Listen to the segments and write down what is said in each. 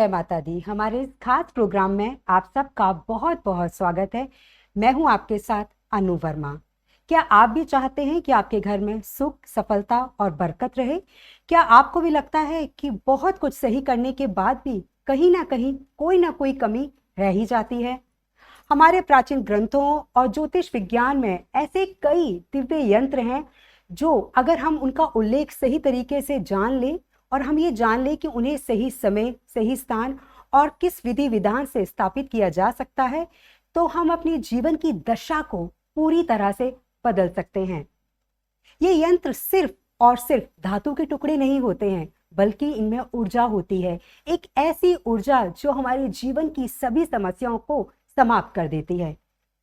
जय माता दी। हमारे इस खास प्रोग्राम में आप सबका बहुत बहुत स्वागत है। मैं हूं आपके साथ अनु वर्मा। क्या आप भी चाहते हैं कि आपके घर में सुख, सफलता और बरकत रहे? क्या आपको भी लगता है कि बहुत कुछ सही करने के बाद भी कहीं ना कोई कमी रह ही जाती है? हमारे प्राचीन ग्रंथों और ज्योतिष विज्ञान में ऐसे कई दिव्य यंत्र हैं जो अगर हम उनका उल्लेख सही तरीके से जान लें और हम ये जान लें कि उन्हें सही समय, सही स्थान और किस विधि विधान से स्थापित किया जा सकता है, तो हम अपने जीवन की दशा को पूरी तरह से बदल सकते हैं। ये यंत्र सिर्फ और सिर्फ धातु के टुकड़े नहीं होते हैं, बल्कि इनमें ऊर्जा होती है, एक ऐसी ऊर्जा जो हमारे जीवन की सभी समस्याओं को समाप्त कर देती है।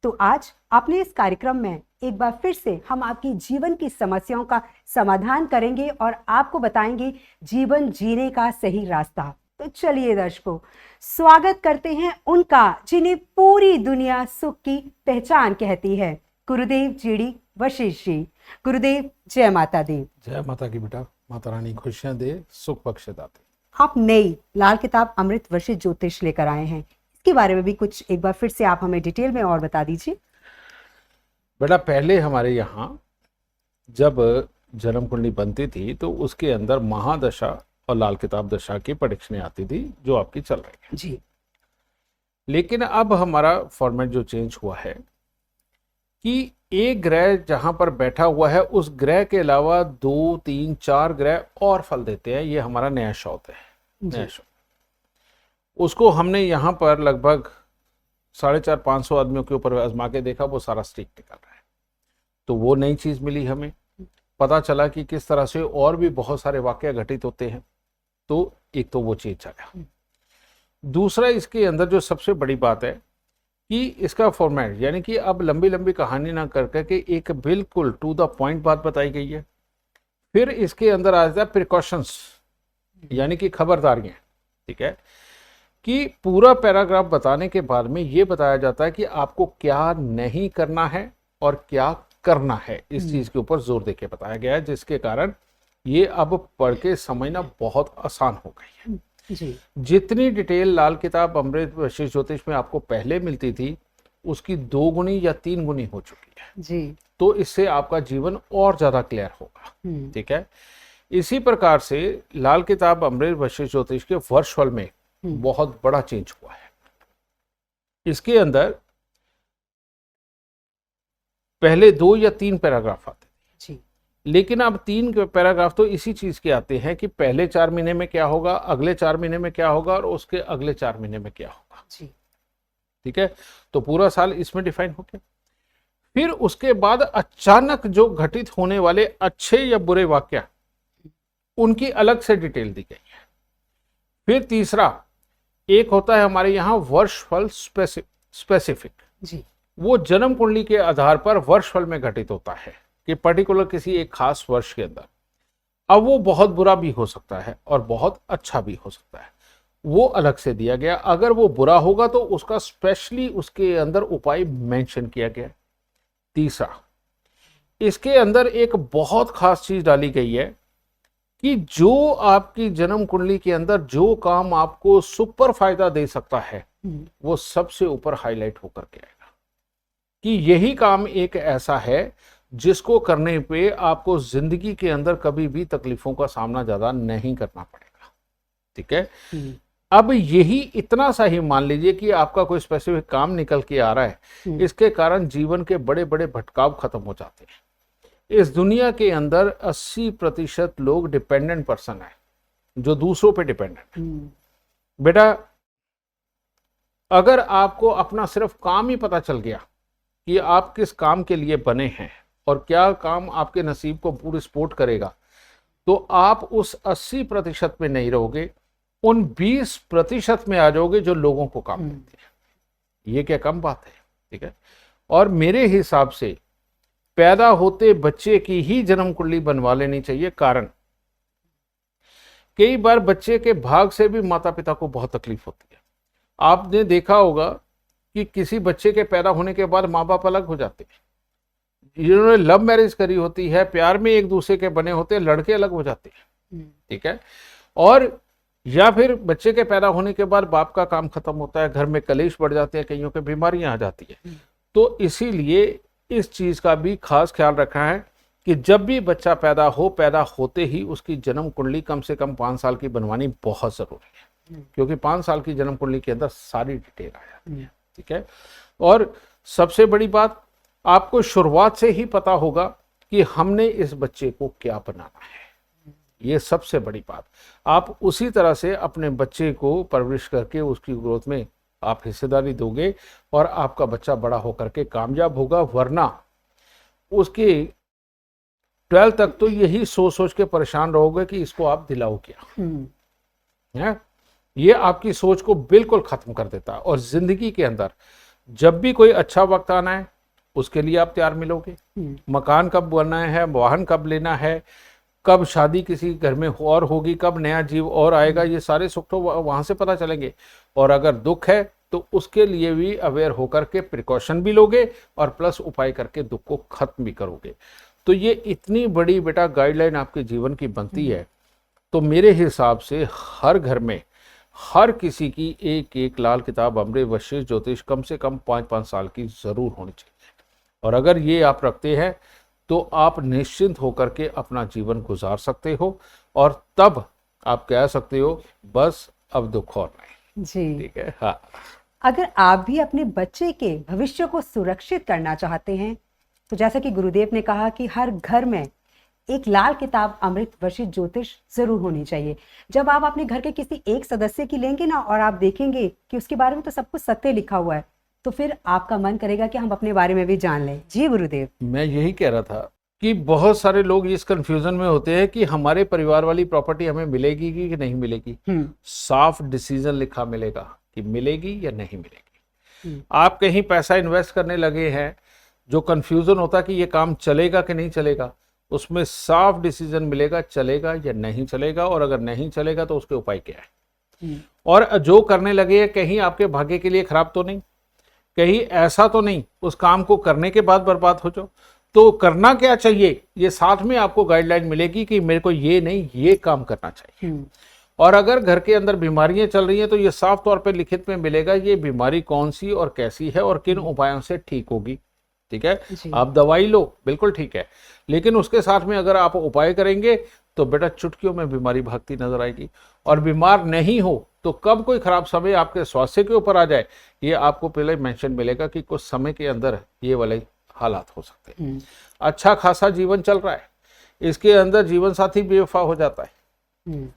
तो आज अपने इस कार्यक्रम में एक बार फिर से हम आपकी जीवन की समस्याओं का समाधान करेंगे और आपको बताएंगे जीवन जीने का सही रास्ता। तो चलिए दर्शकों, स्वागत करते हैं उनका जिन्हें पूरी दुनिया सुख की पहचान कहती है, गुरुदेव जीडी वशिष्ठ जी। गुरुदेव जय माता दी। जय माता की बेटा, माता रानी खुशियां दे, सुख बख्शे दाते। आप नई लाल किताब अमृत वशिष्ठ ज्योतिष लेकर आए हैं, इसके बारे में भी कुछ एक बार फिर से आप हमें डिटेल में और बता दीजिए। बेटा, पहले हमारे यहाँ जब जन्म कुंडली बनती थी तो उसके अंदर महादशा और लाल किताब दशा की प्रेडिक्शनें आती थी जो आपकी चल रही है जी। लेकिन अब हमारा फॉर्मेट जो चेंज हुआ है कि एक ग्रह जहां पर बैठा हुआ है उस ग्रह के अलावा 2, 3, 4 ग्रह और फल देते हैं। ये हमारा नया शौत है, नया शौत। उसको हमने यहाँ पर लगभग 450-500 आदमियों के ऊपर आजमा के देखा, वो सारा स्टिक निकल रहा है। तो वो नई चीज मिली, हमें पता चला कि किस तरह से और भी बहुत सारे वाकया घटित होते हैं। तो एक तो वो चीज आया। दूसरा, इसके अंदर जो सबसे बड़ी बात है कि इसका फॉर्मेट, यानी कि अब लंबी लंबी कहानी ना करके कि एक बिल्कुल टू द पॉइंट बात बताई गई है। फिर इसके अंदर आ जाता है प्रिकॉशंस, यानी कि खबरदारियां। ठीक है, कि पूरा पैराग्राफ बताने के बाद में ये बताया जाता है कि आपको क्या नहीं करना है और क्या करना है। इस चीज के ऊपर जोर देके बताया गया है, जिसके कारण ये अब पढ़ के समझना बहुत आसान हो गई है जी। जितनी डिटेल लाल किताब अमृत वशिष्ठ ज्योतिष में आपको पहले मिलती थी उसकी 2 गुनी या 3 गुनी हो चुकी है जी। तो इससे आपका जीवन और ज्यादा क्लियर होगा। ठीक है, इसी प्रकार से लाल किताब अमृत वशिष्ठ ज्योतिष के वर्चुअल में बहुत बड़ा चेंज हुआ है। इसके अंदर पहले 2 या 3 पैराग्राफ आते जी। लेकिन अब 3 पैराग्राफ तो इसी चीज के आते हैं कि पहले 4 महीने में क्या होगा, अगले 4 महीने में क्या होगा और उसके अगले 4 महीने में क्या होगा जी। ठीक है, तो पूरा साल इसमें डिफाइन हो गया। फिर उसके बाद अचानक जो घटित होने वाले अच्छे या बुरे वाक्य, उनकी अलग से डिटेल दी गई है। फिर तीसरा एक होता है हमारे यहाँ वर्षफल स्पेसिफिक जी। वो जन्म कुंडली के आधार पर वर्षफल में घटित होता है कि पर्टिकुलर किसी एक खास वर्ष के अंदर। अब वो बहुत बुरा भी हो सकता है और बहुत अच्छा भी हो सकता है, वो अलग से दिया गया। अगर वो बुरा होगा तो उसका स्पेशली उसके अंदर उपाय मेंशन किया गया। तीसरा, इसके अंदर एक बहुत खास चीज डाली गई है कि जो आपकी जन्म कुंडली के अंदर जो काम आपको सुपर फायदा दे सकता है वो सबसे ऊपर हाईलाइट होकर के आएगा कि यही काम एक ऐसा है जिसको करने पे आपको जिंदगी के अंदर कभी भी तकलीफों का सामना ज्यादा नहीं करना पड़ेगा। ठीक है, अब यही इतना सा ही मान लीजिए कि आपका कोई स्पेसिफिक काम निकल के आ रहा है, इसके कारण जीवन के बड़े बड़े भटकाव खत्म हो जाते हैं। इस दुनिया के अंदर 80% लोग डिपेंडेंट पर्सन है, जो दूसरों पे डिपेंडेंट है। बेटा, अगर आपको अपना सिर्फ काम ही पता चल गया कि आप किस काम के लिए बने हैं और क्या काम आपके नसीब को पूरी सपोर्ट करेगा, तो आप उस 80% में नहीं रहोगे, उन 20% में आ जाओगे जो लोगों को काम देते हैं। ये क्या कम बात है? ठीक है, और मेरे हिसाब से पैदा होते बच्चे की ही जन्म कुंडली बनवा लेनी चाहिए। कारण कई बार बच्चे के भाग से भी माता पिता को बहुत तकलीफ होती है। आपने देखा होगा कि किसी बच्चे के पैदा होने के बाद माँ बाप अलग हो जाते हैं। जिन्होंने लव मैरिज करी होती है, प्यार में एक दूसरे के बने होते हैं, लड़के अलग हो जाते हैं। ठीक है, और या फिर बच्चे के पैदा होने के बाद बाप का काम खत्म होता है, घर में कलेश बढ़ जाते हैं, कईयों के बीमारियां आ जाती है। तो इसीलिए इस चीज का भी खास ख्याल रखना है कि जब भी बच्चा पैदा होते ही उसकी जन्म कुंडली कम से कम 5 साल की बनवानी बहुत जरूरी है, क्योंकि 5 साल की जन्म कुंडली के अंदर सारी डिटेल आ जाती है। ठीक है। और सबसे बड़ी बात, आपको शुरुआत से ही पता होगा कि हमने इस बच्चे को क्या बनाना है। ये सबसे बड़ी बात, आप उसी तरह से अपने बच्चे को परवरिश करके उसकी ग्रोथ में आप हिस्सेदारी दोगे और आपका बच्चा बड़ा होकर के कामयाब होगा। वरना उसके 12 तक तो यही सोच सोच के परेशान रहोगे कि इसको आप दिलाओ क्या है। ये आपकी सोच को बिल्कुल खत्म कर देता है। और जिंदगी के अंदर जब भी कोई अच्छा वक्त आना है उसके लिए आप तैयार मिलोगे। मकान कब बनना है, वाहन कब लेना है, कब शादी किसी घर में और होगी, कब नया जीव और आएगा, ये सारे सुख तो वहां से पता चलेंगे। और अगर दुख है तो उसके लिए भी अवेयर होकर के प्रिकॉशन भी लोगे और प्लस उपाय करके दुख को खत्म भी करोगे। तो ये इतनी बड़ी बेटा गाइडलाइन आपके जीवन की बनती है। तो मेरे हिसाब से हर घर में हर किसी की एक एक लाल किताब अमृत वशिष्ठ ज्योतिष कम से कम 5-5 साल की जरूर होनी चाहिए। और अगर ये आप रखते हैं तो आप निश्चिंत होकर के अपना जीवन गुजार सकते हो और तब आप कह सकते हो बस अब दुख और नहीं। जी। ठीक है। हाँ। अगर आप भी अपने बच्चे के भविष्य को सुरक्षित करना चाहते हैं तो जैसा कि गुरुदेव ने कहा कि हर घर में एक लाल किताब अमृत वशिष्ठ ज्योतिष जरूर होनी चाहिए। जब आप अपने घर के किसी एक सदस्य की लेंगे ना और आप देखेंगे कि उसके बारे में तो सब कुछ सत्य लिखा हुआ है, तो फिर आपका मन करेगा कि हम अपने बारे में भी जान लें। जी गुरुदेव। मैं यही कह रहा था कि बहुत सारे लोग इस कंफ्यूजन में होते हैं कि हमारे परिवार वाली प्रॉपर्टी हमें मिलेगी कि नहीं मिलेगी। साफ डिसीजन लिखा मिलेगा कि मिलेगी या नहीं मिलेगी। आप कहीं पैसा इन्वेस्ट करने लगे हैं, जो कंफ्यूजन होता कि ये काम चलेगा कि नहीं चलेगा, उसमें साफ डिसीजन मिलेगा चलेगा या नहीं चलेगा, और अगर नहीं चलेगा तो उसके उपाय क्या है। और जो करने लगे हैं कहीं आपके भाग्य के लिए खराब तो नहीं, कहीं ऐसा तो नहीं उस काम को करने के बाद बर्बाद हो जाओ। तो करना क्या चाहिए, ये साथ में आपको गाइडलाइन मिलेगी कि मेरे को ये नहीं ये काम करना चाहिए। और अगर घर के अंदर बीमारियां चल रही हैं तो ये साफ तौर पे लिखित में मिलेगा ये बीमारी कौन सी और कैसी है और किन उपायों से ठीक होगी। ठीक है। आप दवाई लो, बिल्कुल ठीक है, लेकिन उसके साथ में अगर आप उपाय करेंगे तो बेटा चुटकियों में बीमारी भागती नजर आएगी। और बीमार नहीं हो तो कब कोई खराब समय आपके स्वास्थ्य के ऊपर आ जाए, ये आपको पहले मेंशन मिलेगा कि कुछ समय के अंदर ये वाले हालात हो सकते हैं। अच्छा खासा जीवन चल रहा है, इसके अंदर जीवन साथी बेवफा हो जाता है,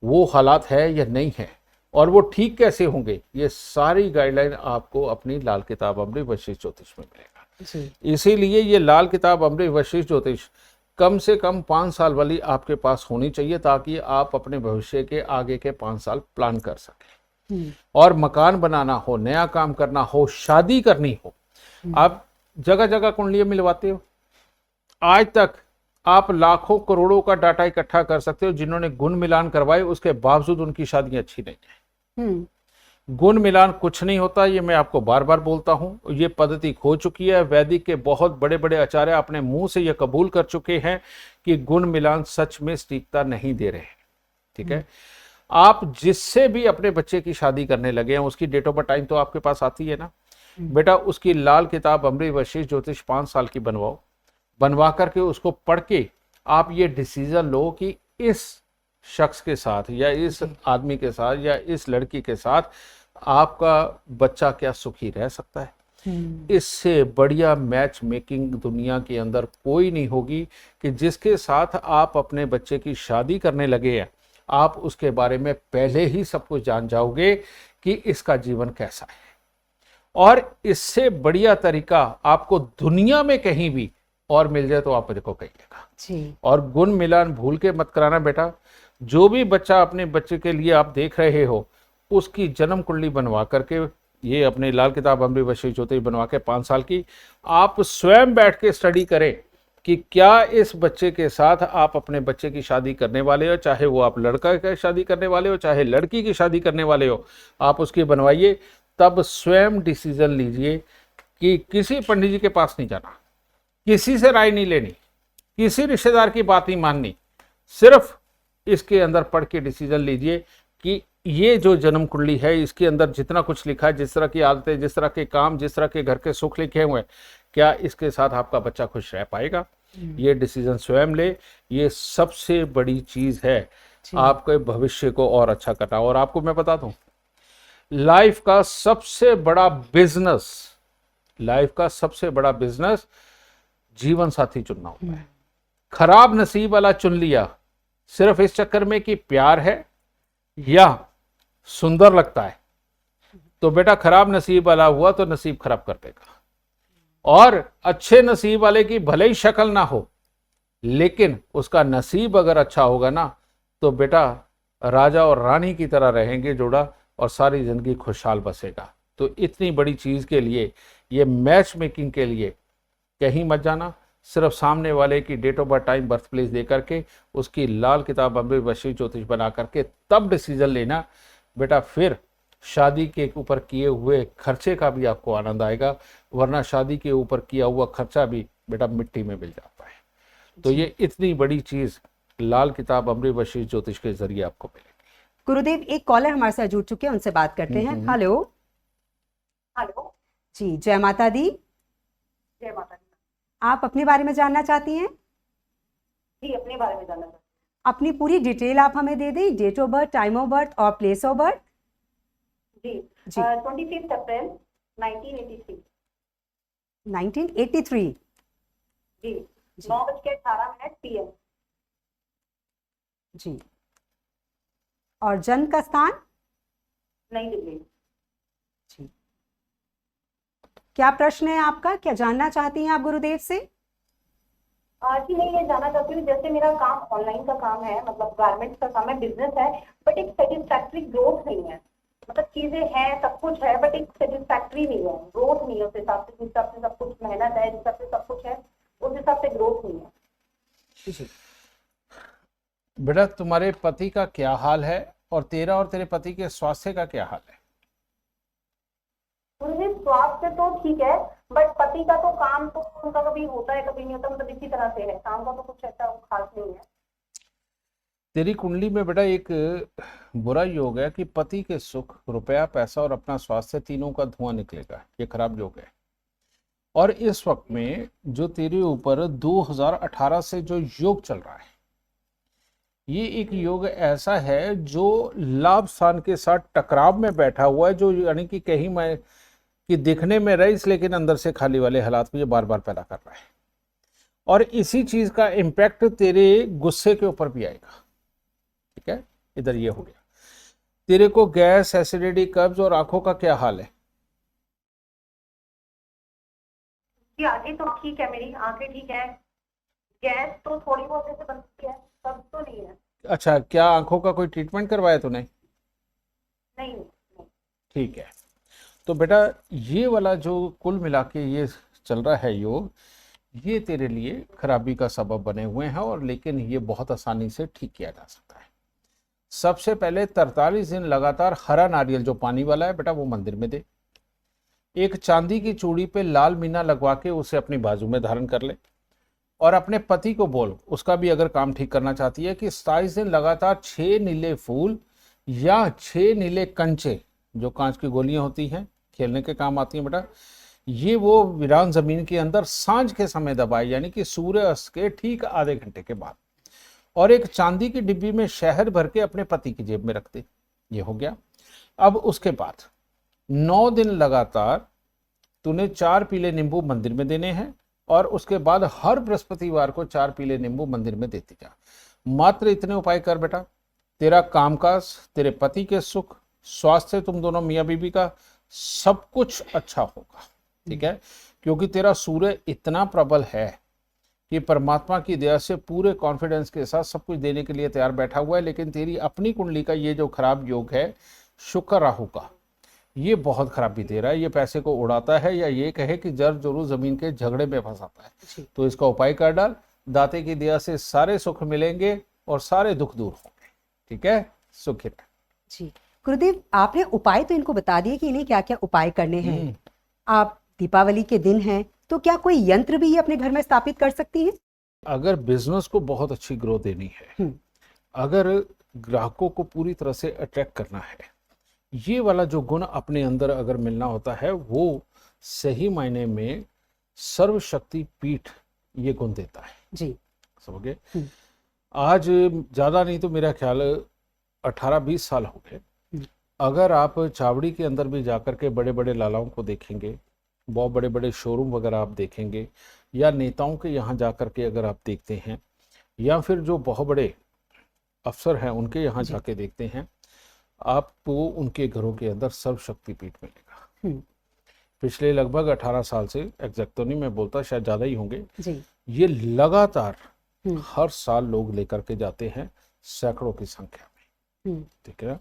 वो हालात है या नहीं है, और वो ठीक कैसे होंगे, ये सारी गाइडलाइन आपको अपनी लाल किताब अमृत वशिष्ठ ज्योतिष में मिलेगा। इसीलिए ये लाल किताब अमृत वशिष्ठ ज्योतिष कम से कम 5 साल वाली आपके पास होनी चाहिए, ताकि आप अपने भविष्य के आगे के 5 साल प्लान कर सकें। और मकान बनाना हो, नया काम करना हो, शादी करनी हो, आप जगह जगह कुंडलियां मिलवाते हो। आज तक आप लाखों करोड़ों का डाटा इकट्ठा कर सकते हो जिन्होंने गुण मिलान करवाए, उसके बावजूद उनकी शादियां अच्छी नहीं है। गुण मिलान कुछ नहीं होता, ये मैं आपको बार बार बोलता हूं। ये पद्धति खो चुकी है। वैदिक के बहुत बड़े बड़े आचार्य अपने मुंह से ये कबूल कर चुके हैं कि गुण मिलान सच में सटीकता नहीं दे रहे। ठीक है। आप जिससे भी अपने बच्चे की शादी करने लगे हैं उसकी डेट ऑफ बर्थ टाइम तो आपके पास आती है ना बेटा, उसकी लाल किताब अमृत वशिष्ठ ज्योतिष 5 साल की बनवाओ। बनवा करके उसको पढ़ के आप ये डिसीजन लो कि इस शख्स के साथ या इस आदमी के साथ या इस लड़की के साथ आपका बच्चा क्या सुखी रह सकता है। इससे बढ़िया मैच मेकिंग दुनिया के अंदर कोई नहीं होगी कि जिसके साथ आप अपने बच्चे की शादी करने लगे हैं, आप उसके बारे में पहले ही सब कुछ जान जाओगे कि इसका जीवन कैसा है। और इससे बढ़िया तरीका आपको दुनिया में कहीं भी और मिल जाए तो आप मुझे को कहिएगा। और गुण मिलान भूल के मत कराना बेटा। जो भी बच्चा अपने बच्चे के लिए आप देख रहे हो उसकी जन्म कुंडली बनवा करके, ये अपने लाल किताब अमृत वशिष्ठ ज्योतिष बनवा के 5 साल की आप स्वयं बैठ के स्टडी करें कि क्या इस बच्चे के साथ आप अपने बच्चे की शादी करने वाले हो, चाहे वो आप लड़का की शादी करने वाले हो चाहे लड़की की शादी करने वाले हो, आप उसकी बनवाइए। तब स्वयं डिसीजन लीजिए कि किसी पंडित जी के पास नहीं जाना, किसी से राय नहीं लेनी, किसी रिश्तेदार की बात नहीं माननी, सिर्फ इसके अंदर पढ़ के डिसीजन लीजिए कि ये जो जन्म कुंडली है इसके अंदर जितना कुछ लिखा है, जिस तरह की आदतें, जिस तरह के काम, जिस तरह के घर के सुख लिखे हुए हैं, क्या इसके साथ आपका बच्चा खुश रह पाएगा? ये डिसीजन स्वयं ले। ये सबसे बड़ी चीज है जी। आपके भविष्य को और अच्छा करना। और आपको मैं बता दूं, लाइफ का सबसे बड़ा बिजनेस, लाइफ का सबसे बड़ा बिजनेस जीवन साथी चुनना होता है। खराब नसीब वाला चुन लिया सिर्फ इस चक्कर में कि प्यार है या सुंदर लगता है, तो बेटा खराब नसीब वाला हुआ तो नसीब खराब कर देगा। और अच्छे नसीब वाले की भले ही शक्ल ना हो, लेकिन उसका नसीब अगर अच्छा होगा ना, तो बेटा राजा और रानी की तरह रहेंगे जोड़ा और सारी जिंदगी खुशहाल बसेगा। तो इतनी बड़ी चीज के लिए, ये मैच मेकिंग के लिए कहीं मत जाना। सिर्फ सामने वाले की date of birth, time, birth place दे करके उसकी लाल किताब अमृत वशीर ज्योतिष बना करके तब डिसीजन लेना बेटा। फिर शादी के ऊपर किए हुए खर्चे का भी आपको आनंद आएगा, वरना शादी के ऊपर किया हुआ खर्चा भी बेटा मिट्टी में मिल जाता है। तो ये इतनी बड़ी चीज लाल किताब अमृत वशीर ज्योतिष के जरिए आपको मिलेगी। गुरुदेव, एक कॉलर हमारे साथ जुड़ चुके हैं, उनसे बात करते हैं। हेलो। हेलो जी, जय माता दी। जय माता दी। आप अपने बारे में जानना चाहती हैं? जी, अपने बारे में जानना चाहती अपनी पूरी डिटेल आप हमें दे दें, date of birth, time of birth और प्लेस ऑफ बर्थ। हूँ। जी, जी। 25 अप्रैल 1983। 1983। जी, जी। 9:18 PM। जी। और जन्म का स्थान? नई दिल्ली। जी। क्या प्रश्न है आपका? क्या जानना चाहती हैं आप गुरुदेव से? जी, मैं ये जानना चाहती हूँ, जैसे मेरा काम ऑनलाइन का काम है, मतलब गारमेंट्स का काम है, बिजनेस है, बट एक सेटिस्फैक्ट्री ग्रोथ नहीं है। मतलब चीजें हैं, सब कुछ है, बट एक सेटिस्फैक्ट्री नहीं है, ग्रोथ नहीं है। उस हिसाब से, जिस हिसाब से सब कुछ मेहनत है, जिस हिसाब से सब कुछ है, उस हिसाब से ग्रोथ नहीं है। बेटा तुम्हारे पति का क्या हाल है और तेरे पति के स्वास्थ्य का क्या हाल है? मुझे स्वास्थ्य तो ठीक है, बट पति का तो काम तो उनका कभी होता है कभी नहीं होता, मतलब इसी तरह से है, काम का तो कुछ ऐसा खास नहीं है। तेरी कुंडली में बेटा एक बुरा योग है कि पति के सुख, रुपया, पैसा और अपना स्वास्थ्य तीनों का धुआं निकलेगा। ये खराब योग है। और इस वक्त में जो तेरे ऊपर 2018 से जो योग चल रहा है, ये एक योग ऐसा है जो लाभ स्थान के साथ टकराव में बैठा हुआ है, जो यानी कि कहीं मैं कि दिखने में रईस लेकिन अंदर से खाली वाले हालात को ये बार बार पैदा कर रहा है। और इसी चीज का इम्पैक्ट तेरे गुस्से के ऊपर भी आएगा। ठीक है, इधर ये हो गया। तेरे को गैस, एसिडिटी, कब्ज और आंखों का क्या हाल है? जी, आगे तो ठीक है, मेरी आंखें ठीक है, गैस तो थोड़ी बहुत ऐसे बनती है, सब तो नहीं है। अच्छा, क्या आंखों का कोई ट्रीटमेंट करवाया तूने? नहीं। ठीक है, तो बेटा ये वाला जो कुल मिला के ये चल रहा है योग, ये तेरे लिए खराबी का सबब बने हुए हैं, और लेकिन ये बहुत आसानी से ठीक किया जा सकता है। सबसे पहले 43 दिन लगातार हरा नारियल जो पानी वाला है बेटा, वो मंदिर में दे। एक चांदी की चूड़ी पे लाल मीना लगवा के उसे अपनी बाजू में धारण कर ले। और अपने पति को बोल, उसका भी अगर काम ठीक करना चाहती है, कि 27 दिन लगातार 6 नीले फूल या 6 नीले कंचे, जो कांच की गोलियां होती हैं, खेलने के काम आती हैं बेटा, ये वो वीरान जमीन के अंदर सांझ के समय दबाए, यानी कि सूर्य अस्त के ठीक आधे घंटे के बाद। और एक चांदी की डिब्बी में शहद भर के अपने पति की जेब में रख दे। ये हो गया। अब उसके बाद 9 दिन लगातार तूने 4 पीले नींबू मंदिर में देने हैं, और उसके बाद हर बृहस्पतिवार को 4 पीले नींबू मंदिर में देते जा। मात्र इतने उपाय कर बेटा, तेरा कामकाज, तेरे पति के सुख, स्वास्थ्य, तुम दोनों मियाँ बीबी का सब कुछ अच्छा होगा। ठीक है, क्योंकि तेरा सूर्य इतना प्रबल है कि परमात्मा की दया से पूरे कॉन्फिडेंस के साथ सब कुछ देने के लिए तैयार बैठा हुआ है। लेकिन तेरी अपनी कुंडली का ये जो खराब योग है शुक्र राहु का, ये बहुत खराबी दे रहा है। ये पैसे को उड़ाता है, या ये कहे कि जर जरूर जमीन के झगड़े में फंसाता है। तो इसका उपाय कर डाल, दाते की दया से सारे सुख मिलेंगे और सारे दुख दूर होंगे। ठीक है, सुखी रहे। जी गुरुदेव, आपने उपाय तो इनको बता दिए कि इन्हें क्या क्या उपाय करने हैं। आप दीपावली के दिन हैं, तो क्या कोई यंत्र भी ये अपने घर में स्थापित कर सकती हैं? अगर बिजनेस को बहुत अच्छी ग्रोथ देनी है, अगर ग्राहकों को पूरी तरह से अट्रैक्ट करना है, ये वाला जो गुण अपने अंदर अगर मिलना होता है वो सही मायने में सर्वशक्ति पीठ ये गुण देता है। जी। समझे? आज ज़्यादा नहीं तो मेरा ख्याल 18-20 साल हो गए, अगर आप चावड़ी के अंदर भी जाकर के बड़े बड़े लालाओं को देखेंगे, बहुत बड़े बड़े शोरूम वगैरह आप देखेंगे, या नेताओं के यहाँ जाकर के अगर आप देखते हैं, या फिर जो बहुत बड़े अफसर हैं उनके यहाँ जाके देखते हैं, आपको उनके घरों के अंदर सर्वशक्ति पीठ मिलेगा। पिछले लगभग 18 साल से, एग्जैक्ट तो नहीं मैं बोलता, शायद ज़्यादा ही होंगे जी। ये लगातार हर साल लोग लेकर के जाते हैं सैकड़ों की संख्या में। ठीक है ना?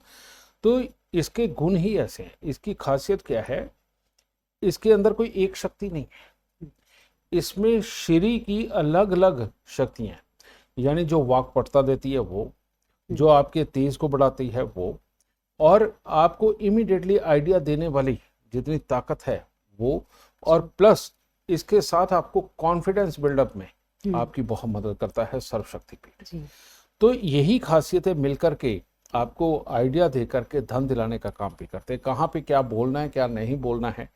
तो इसके गुण ही ऐसे हैं। इसकी खासियत क्या है? इसके अंदर कोई एक शक्ति नहीं है, इसमें श्री की अलग अलग शक्तियां, यानी जो वाक्पटुता देती है वो, जो आपके तेज को बढ़ाती है वो, और आपको इमीडिएटली आइडिया देने वाली जितनी ताकत है वो, और प्लस इसके साथ आपको कॉन्फिडेंस बिल्डअप में आपकी बहुत मदद करता है सर्वशक्ति पीठ। तो यही खासियतें मिलकर के आपको आइडिया दे करके धन दिलाने का काम भी करते हैं। कहाँ पे क्या बोलना है, क्या नहीं बोलना है,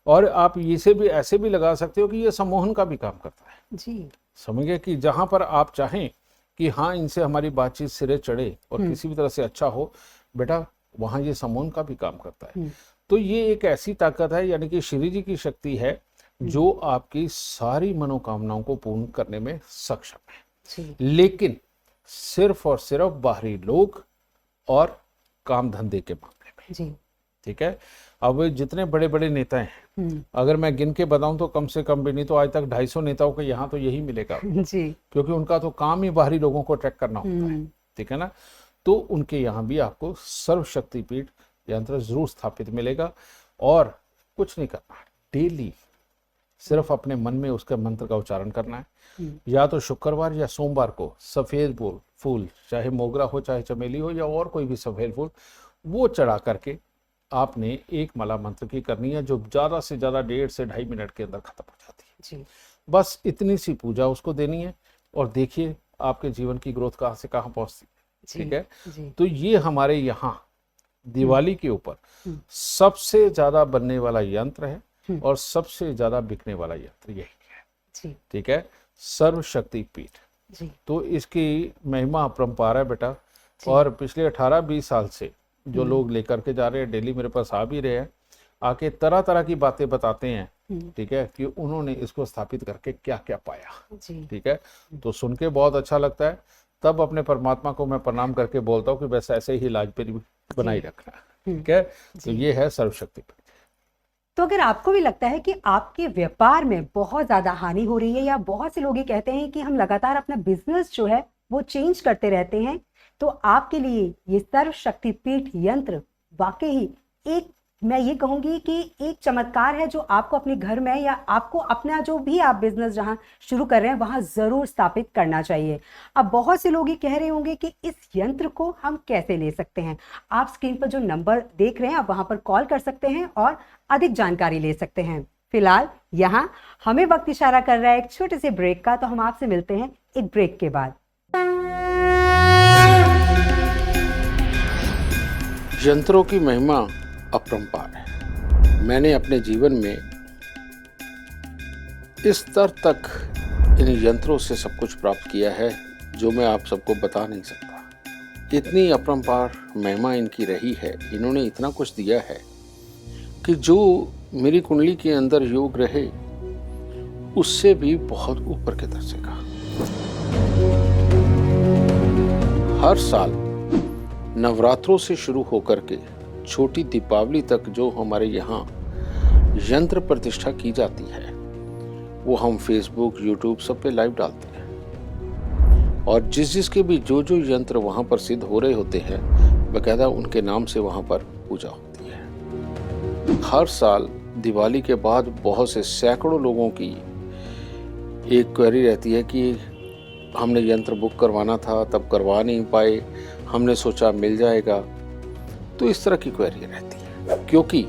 और आप इसे भी ऐसे भी लगा सकते हो कि ये सम्मोहन का भी काम करता है। जी। समझ गए? कि जहाँ पर आप चाहें कि हाँ इनसे हमारी बातचीत सिरे चढ़े और किसी भी तरह से अच्छा हो, बेटा वहाँ ये सम्मोहन का भी काम करता है। तो ये एक ऐसी ताकत है, यानी कि श्री जी की शक्ति है जो आपकी सारी मनोकामनाओं को पूर्ण करने में सक्षम है। लेकिन सिर्फ और सिर्फ बाहरी लोग और काम धंधे के मामले में। जी। ठीक है? अब जितने बड़े बड़े नेता हैं, अगर मैं गिन के बताऊं तो कम से कम भी नहीं तो आज तक 250 नेताओं के यहाँ तो यही मिलेगा। जी। क्योंकि उनका तो काम ही बाहरी लोगों को अट्रैक्ट करना होता है। ठीक है ना? तो उनके यहाँ भी आपको सर्वशक्ति पीठ यंत्र जरूर स्थापित मिलेगा, और कुछ नहीं करना, डेली सिर्फ अपने मन में उसके मंत्र का उच्चारण करना है। या तो शुक्रवार या सोमवार को सफेद फूल, चाहे मोगरा हो चाहे चमेली हो या और कोई भी सफेद फूल, वो चढ़ा करके आपने एक माला मंत्र की करनी है, जो ज़्यादा से ज़्यादा 1.5 से 2.5 मिनट के अंदर खत्म हो जाती है। बस इतनी सी पूजा उसको देनी है, और देखिए आपके जीवन की ग्रोथ कहाँ से कहाँ पहुँचती है। ठीक है? तो ये हमारे यहाँ दिवाली के ऊपर सबसे ज्यादा बनने वाला यंत्र है, और सबसे ज्यादा बिकने वाला यंत्र यही है। ठीक है? सर्वशक्ति पीठ। तो इसकी महिमा अपरंपार है बेटा, और पिछले 18-20 साल से जो लोग लेकर के जा रहे हैं, डेली मेरे पास आ भी रहे हैं, आके तरह तरह की बातें बताते हैं। ठीक है? कि उन्होंने इसको स्थापित करके क्या क्या पाया। ठीक है? तो सुन के बहुत अच्छा लगता है, तब अपने परमात्मा को मैं प्रणाम करके बोलता हूँ कि बस ऐसे ही लाज पे बनाई रखना। ठीक है? तो ये है सर्वशक्ति पीठ। तो अगर आपको भी लगता है कि आपके व्यापार में बहुत ज्यादा हानि हो रही है, या बहुत से लोग ये कहते हैं कि हम लगातार अपना बिजनेस जो है वो चेंज करते रहते हैं, तो आपके लिए ये सर्वशक्ति पीठ यंत्र वाकई ही एक, मैं ये कहूंगी कि एक चमत्कार है, जो आपको अपने घर में या आपको अपना जो भी आप बिजनेस जहां शुरू कर रहे हैं वहां जरूर स्थापित करना चाहिए। अब बहुत से लोग ये कह रहे होंगे कि इस यंत्र को हम कैसे ले सकते हैं। आप स्क्रीन पर जो नंबर देख रहे हैं, आप वहां पर कॉल कर सकते हैं और अधिक जानकारी ले सकते हैं। फिलहाल यहाँ हमें वक्त इशारा कर रहा है एक छोटे से ब्रेक का, तो हम आपसे मिलते हैं एक ब्रेक के बाद। यंत्रों की महिमा अपरंपार है। मैंने अपने जीवन में इस स्तर तक इन यंत्रों से सब कुछ प्राप्त किया है जो मैं आप सबको बता नहीं सकता। इतनी अपरंपार महिमा इनकी रही है, इन्होंने इतना कुछ दिया है कि जो मेरी कुंडली के अंदर योग रहे उससे भी बहुत ऊपर के दर्जे का। हर साल नवरात्रों से शुरू होकर के छोटी दीपावली तक जो हमारे यहाँ यंत्र प्रतिष्ठा की जाती है, वो हम फेसबुक, यूट्यूब सब पे लाइव डालते हैं, और जिसके भी जो यंत्र वहाँ पर सिद्ध हो रहे होते हैं, बकायदा उनके नाम से वहाँ पर पूजा होती है। हर साल दिवाली के बाद बहुत से सैकड़ों लोगों की एक क्वेरी रहती है कि हमने यंत्र बुक करवाना था, तब करवा नहीं पाए, हमने सोचा मिल जाएगा। तो इस तरह की क्वेरी रहती है, क्योंकि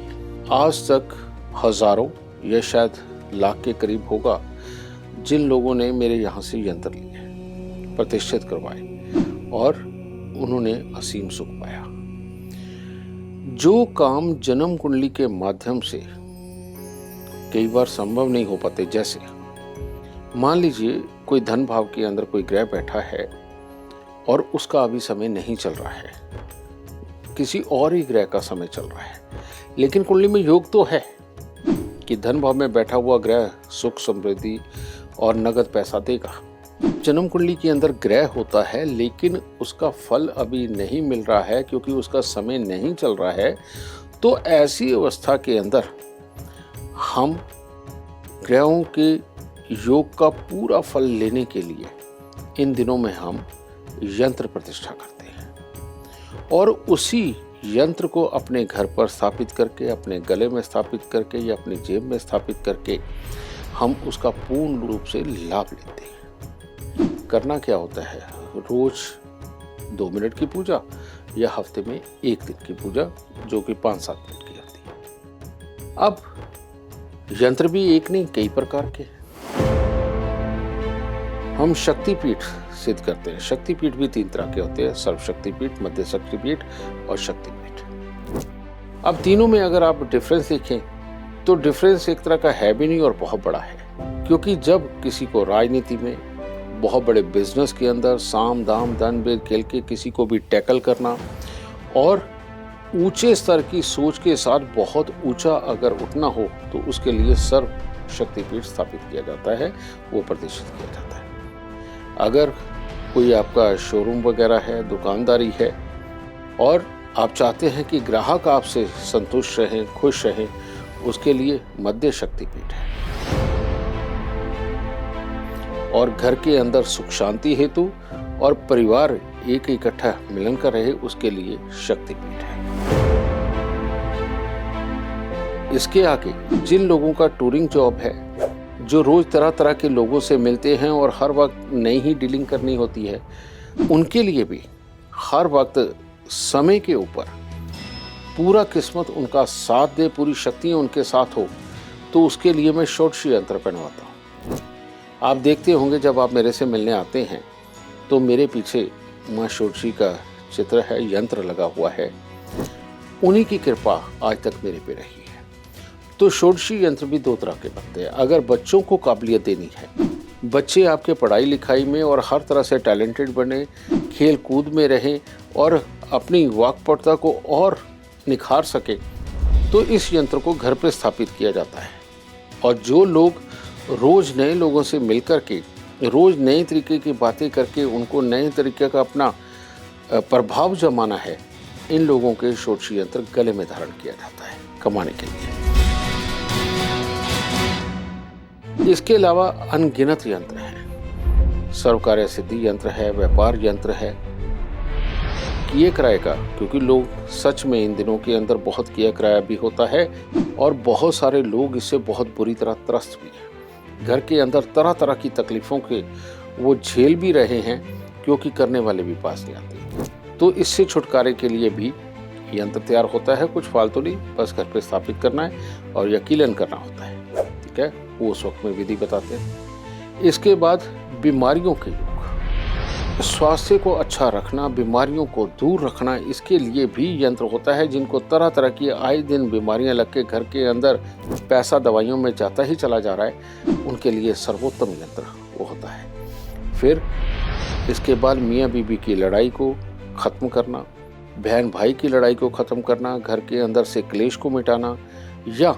आज तक हजारों या शायद लाख के करीब होगा जिन लोगों ने मेरे यहाँ से यंत्र लिए, प्रतिष्ठित करवाए, और उन्होंने असीम सुख पाया। जो काम जन्म कुंडली के माध्यम से कई बार संभव नहीं हो पाते, जैसे मान लीजिए कोई धन भाव के अंदर कोई ग्रह बैठा है और उसका अभी समय नहीं चल रहा है, किसी और ही ग्रह का समय चल रहा है, लेकिन कुंडली में योग तो है कि धन भाव में बैठा हुआ ग्रह सुख समृद्धि और नगद पैसा देगा। जन्म कुंडली के अंदर ग्रह होता है लेकिन उसका फल अभी नहीं मिल रहा है क्योंकि उसका समय नहीं चल रहा है, तो ऐसी अवस्था के अंदर हम ग्रहों के योग का पूरा फल लेने के लिए इन दिनों में हम यंत्र प्रतिष्ठा करते हैं और उसी यंत्र को अपने घर पर स्थापित करके, अपने गले में स्थापित करके या अपनी जेब में स्थापित करके हम उसका पूर्ण रूप से लाभ लेते हैं। करना क्या होता है, रोज 2 मिनट की पूजा या हफ्ते में 1 दिन की पूजा जो कि 5-7 मिनट की होती है। अब यंत्र भी एक नहीं कई प्रकार के हम शक्तिपीठ सिद्ध करते हैं। शक्तिपीठ भी 3 तरह के होते हैं, सर्वशक्तिपीठ, मध्य शक्तिपीठ और शक्तिपीठ। अब तीनों में अगर आप डिफरेंस देखें तो डिफरेंस एक तरह का है भी नहीं और बहुत बड़ा है, क्योंकि जब किसी को राजनीति में, बहुत बड़े बिजनेस के अंदर साम दाम दंड भेद खेल के किसी को भी टैकल करना और ऊंचे स्तर की सोच के साथ बहुत ऊंचा अगर उठना हो तो उसके लिए सर्व शक्तिपीठ स्थापित किया जाता है, वो प्रतिष्ठित किया जाता है। अगर कोई आपका शोरूम वगैरह है, दुकानदारी है और आप चाहते हैं कि ग्राहक आपसे संतुष्ट रहें, खुश रहें, उसके लिए मध्य शक्तिपीठ है। और घर के अंदर सुख शांति हेतु और परिवार एक इकट्ठा मिलन कर रहे, उसके लिए शक्तिपीठ है। इसके आगे जिन लोगों का टूरिंग जॉब है, जो रोज तरह तरह के लोगों से मिलते हैं और हर वक्त नई ही डीलिंग करनी होती है, उनके लिए भी हर वक्त समय के ऊपर पूरा किस्मत उनका साथ दे, पूरी शक्तियाँ उनके साथ हो, तो उसके लिए मैं षोडशी यंत्र पहनवाता हूँ। आप देखते होंगे जब आप मेरे से मिलने आते हैं तो मेरे पीछे माँ षोडशी का चित्र है, यंत्र लगा हुआ है। उन्हीं की कृपा आज तक मेरे पे रही है। तो षोडशी यंत्र भी 2 तरह के बनते हैं। अगर बच्चों को काबिलियत देनी है, बच्चे आपके पढ़ाई लिखाई में और हर तरह से टैलेंटेड बने, खेल कूद में रहें और अपनी वाक्पटुता को और निखार सके, तो इस यंत्र को घर पर स्थापित किया जाता है। और जो लोग रोज नए लोगों से मिलकर के, रोज नए तरीके की बातें करके उनको नए तरीके का अपना प्रभाव जमाना है, इन लोगों के षोडशी यंत्र गले में धारण किया जाता है कमाने के लिए। इसके अलावा अनगिनत यंत्र हैं। सर्वकार्य सिद्धि यंत्र है, व्यापार यंत्र है, किए किराए का, क्योंकि लोग सच में इन दिनों के अंदर बहुत किया किराया भी होता है और बहुत सारे लोग इससे बहुत बुरी तरह त्रस्त भी हैं। घर के अंदर तरह तरह की तकलीफों के वो झेल भी रहे हैं क्योंकि करने वाले भी पास नहीं आते। तो इससे छुटकारे के लिए भी यंत्र तैयार होता है, कुछ फालतू नहीं, बस घर पे स्थापित करना है और यकीनन करना होता है। ठीक है, वो उस वक्त में विधि बताते हैं। इसके बाद बीमारियों के योग, स्वास्थ्य को अच्छा रखना, बीमारियों को दूर रखना, इसके लिए भी यंत्र होता है। जिनको तरह तरह की आए दिन बीमारियां लग के घर के अंदर पैसा दवाइयों में जाता ही चला जा रहा है, उनके लिए सर्वोत्तम यंत्र वो होता है। फिर इसके बाद मियाँ बीबी की लड़ाई को खत्म करना, बहन भाई की लड़ाई को खत्म करना, घर के अंदर से क्लेश को मिटाना, या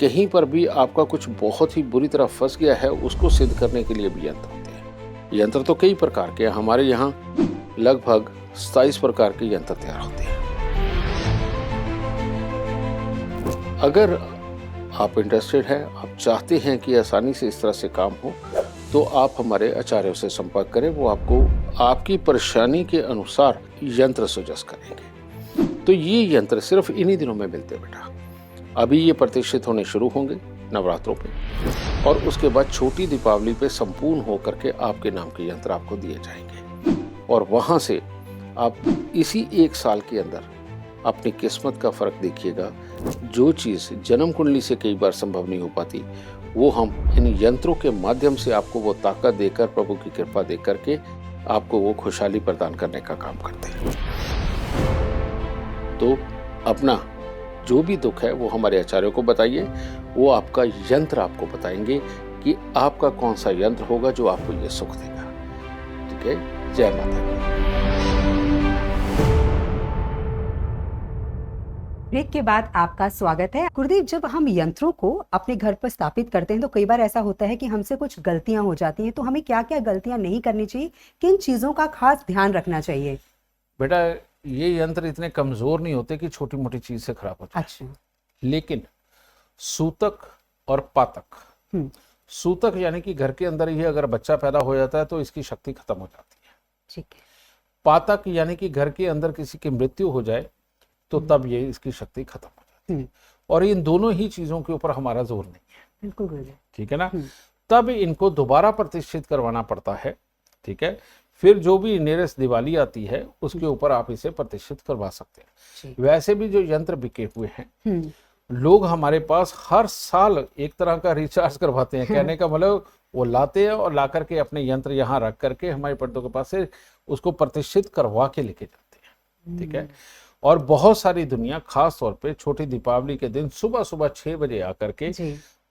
कहीं पर भी आपका कुछ बहुत ही बुरी तरह फंस गया है, उसको सिद्ध करने के लिए भी यंत्र होते हैं। यंत्र तो कई प्रकार के हैं, हमारे यहाँ लगभग 27 प्रकार के यंत्र तैयार होते हैं। अगर आप इंटरेस्टेड हैं, आप चाहते हैं कि आसानी से इस तरह से काम हो, तो आप हमारे आचार्यों से संपर्क करें, वो आपको आपकी परेशानी के अनुसार यंत्र सजेस्ट करेंगे। तो ये यंत्र सिर्फ इन्हीं दिनों में मिलते बेटा। अभी ये प्रतिष्ठित होने शुरू होंगे नवरात्रों पे, और उसके बाद छोटी दीपावली पे संपूर्ण होकर के आपके नाम के यंत्र आपको दिए जाएंगे। और वहाँ से आप इसी 1 साल के अंदर अपनी किस्मत का फर्क देखिएगा। जो चीज़ जन्म कुंडली से कई बार संभव नहीं हो पाती, वो हम इन यंत्रों के माध्यम से आपको वो ताकत देकर, प्रभु की कृपा देकर के आपको वो खुशहाली प्रदान करने का काम करते हैं। तो अपना जो भी दुख है वो हमारे आचार्यों को बताइए, वो आपका यंत्र आपको बताएंगे कि आपका कौन सा यंत्र होगा जो आपको ये सुख देगा। ठीक है, जय माता दी। ब्रेक के बाद आपका स्वागत है। गुरुदेव, जब हम यंत्रों को अपने घर पर स्थापित करते हैं तो कई बार ऐसा होता है कि हमसे कुछ गलतियां हो जाती हैं, तो हमें क्या क्या गलतियां नहीं करनी चाहिए, किन चीजों का खास ध्यान रखना चाहिए? बेटा, ये यंत्र इतने कमजोर नहीं होते कि छोटी मोटी चीज से खराब हो जाए। अच्छा। लेकिन सूतक और पातक, सूतक यानी कि घर के अंदर ही अगर बच्चा पैदा हो जाता है तो इसकी शक्ति खत्म हो जाती है। ठीक है। पातक यानी कि घर के अंदर किसी की मृत्यु हो जाए तो तब ये इसकी शक्ति खत्म हो जाती है। और इन दोनों ही चीजों के ऊपर हमारा जोर नहीं है। बिल्कुल गुरुदेव। ठीक है ना। तब इनको दोबारा प्रतिष्ठित करवाना पड़ता है। ठीक है, फिर जो भी नेरस दिवाली आती है उसके ऊपर आप इसे प्रतिष्ठित करवा सकते हैं। वैसे भी जो यंत्र बिके हुए हैं, लोग हमारे पास हर साल एक तरह का रिचार्ज करवाते हैं। कहने का मतलब वो लाते हैं और ला करके अपने यंत्र यहाँ रख करके हमारे पंडितों के पास से उसको प्रतिष्ठित करवा के लेके जाते हैं। ठीक है, और बहुत सारी दुनिया खास तौर पे छोटी दीपावली के दिन सुबह सुबह 6 बजे आकर के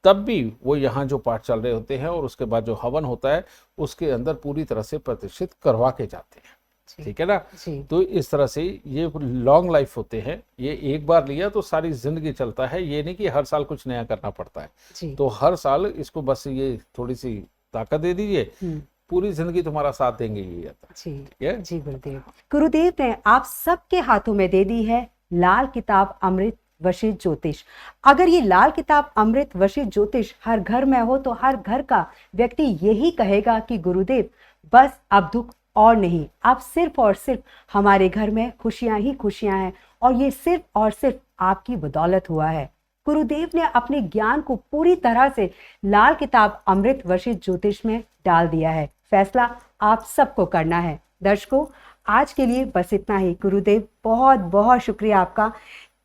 तब भी वो यहाँ जो पाठ चल रहे होते हैं और उसके बाद जो हवन होता है उसके अंदर पूरी तरह से प्रतिष्ठित करवा के जाते हैं। ठीक है ना। तो इस तरह से ये लॉन्ग लाइफ होते हैं। ये एक बार लिया तो सारी जिंदगी चलता है, ये नहीं कि हर साल कुछ नया करना पड़ता है। तो हर साल इसको बस ये थोड़ी सी ताकत दे दीजिए, पूरी जिंदगी तुम्हारा साथ देंगे ये। जी गुरुदेव। गुरुदेव ने आप सबके हाथों में दे दी है लाल किताब अमृत वशिष्ठ ज्योतिष। अगर ये लाल किताब अमृत वशिष्ठ ज्योतिष हर घर में हो तो हर घर का व्यक्ति यही कहेगा कि गुरुदेव बस अब दुख और नहीं, अब सिर्फ और सिर्फ हमारे घर में खुशियां ही खुशियां हैं और ये सिर्फ और सिर्फ आपकी बदौलत हुआ है। गुरुदेव ने अपने ज्ञान को पूरी तरह से लाल किताब अमृत वशिष्ठ ज्योतिष में डाल दिया है। फैसला आप सबको करना है। दर्शकों, आज के लिए बस इतना ही। गुरुदेव, बहुत बहुत शुक्रिया आपका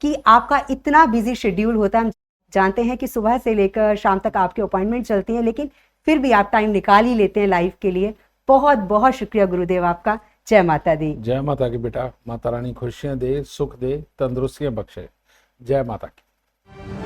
कि आपका इतना बिजी शेड्यूल होता है। हम जानते हैं कि सुबह से लेकर शाम तक आपकी अपॉइंटमेंट चलती है, लेकिन फिर भी आप टाइम निकाल ही लेते हैं लाइव के लिए। बहुत बहुत शुक्रिया गुरुदेव आपका। जय माता दी। जय माता की बेटा। माता रानी खुशियां दे, सुख दे, तंदुरुस्तियां बख्शे। जय माता की।